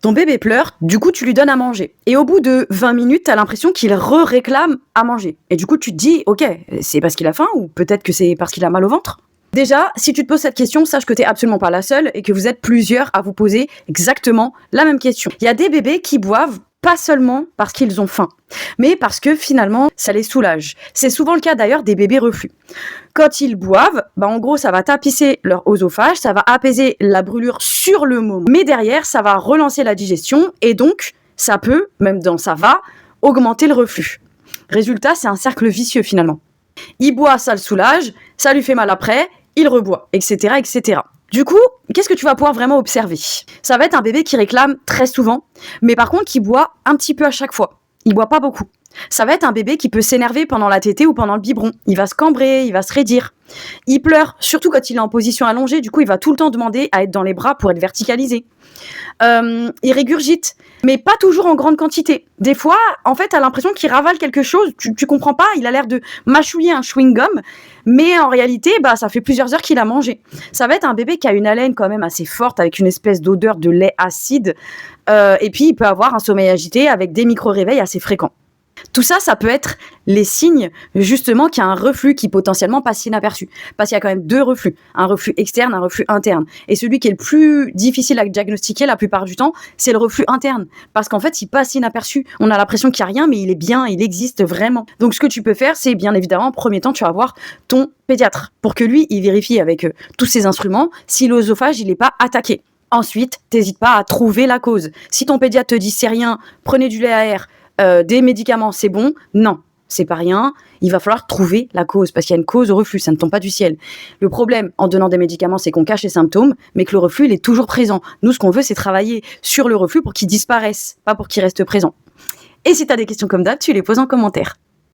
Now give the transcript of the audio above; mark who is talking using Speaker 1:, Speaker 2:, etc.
Speaker 1: Ton bébé pleure, du coup tu lui donnes à manger. Et au bout de 20 minutes, t'as l'impression qu'il réclame à manger. Et du coup tu te dis, ok, c'est parce qu'il a faim ou peut-être que c'est parce qu'il a mal au ventre. Déjà, si tu te poses cette question, sache que t'es absolument pas la seule et que vous êtes plusieurs à vous poser exactement la même question. Il y a des bébés qui boivent pas seulement parce qu'ils ont faim, mais parce que finalement, ça les soulage. C'est souvent le cas d'ailleurs des bébés reflux. Quand ils boivent, en gros, ça va tapisser leur oesophage, ça va apaiser la brûlure sur le moment, mais derrière, ça va relancer la digestion et donc, ça peut, même ça va, augmenter le reflux. Résultat, c'est un cercle vicieux finalement. Il boit, ça le soulage, ça lui fait mal après, il reboit, etc., etc. Du coup, qu'est-ce que tu vas pouvoir vraiment observer? Ça va être un bébé qui réclame très souvent, mais par contre qui boit un petit peu à chaque fois. Il boit pas beaucoup. Ça va être un bébé qui peut s'énerver pendant la tétée ou pendant le biberon. Il va se cambrer, il va se raidir. Il pleure, surtout quand il est en position allongée. Du coup, il va tout le temps demander à être dans les bras pour être verticalisé. Il régurgite, mais pas toujours en grande quantité. Des fois, en fait, t'as l'impression qu'il ravale quelque chose. Tu comprends pas, il a l'air de mâchouiller un chewing-gum, mais en réalité, ça fait plusieurs heures qu'il a mangé. Ça va être un bébé qui a une haleine quand même assez forte, avec une espèce d'odeur de lait acide. Et puis, il peut avoir un sommeil agité avec des micro-réveils assez fréquents. Tout ça, ça peut être les signes, justement, qu'il y a un reflux qui potentiellement passe inaperçu. Parce qu'il y a quand même deux reflux. Un reflux externe, un reflux interne. Et celui qui est le plus difficile à diagnostiquer la plupart du temps, c'est le reflux interne. Parce qu'en fait, il passe inaperçu. On a l'impression qu'il n'y a rien, mais il est bien, il existe vraiment. Donc, ce que tu peux faire, c'est bien évidemment, en premier temps, tu vas voir ton pédiatre. Pour que lui, il vérifie avec tous ses instruments si l'œsophage, il n'est pas attaqué. Ensuite, t'hésites pas à trouver la cause. Si ton pédiatre te dit c'est rien, prenez du lait à air, des médicaments, c'est bon. Non, c'est pas rien. Il va falloir trouver la cause parce qu'il y a une cause au reflux, ça ne tombe pas du ciel. Le problème en donnant des médicaments, c'est qu'on cache les symptômes, mais que le reflux, il est toujours présent. Nous, ce qu'on veut, c'est travailler sur le reflux pour qu'il disparaisse, pas pour qu'il reste présent. Et si tu as des questions comme d'hab, tu les poses en commentaire.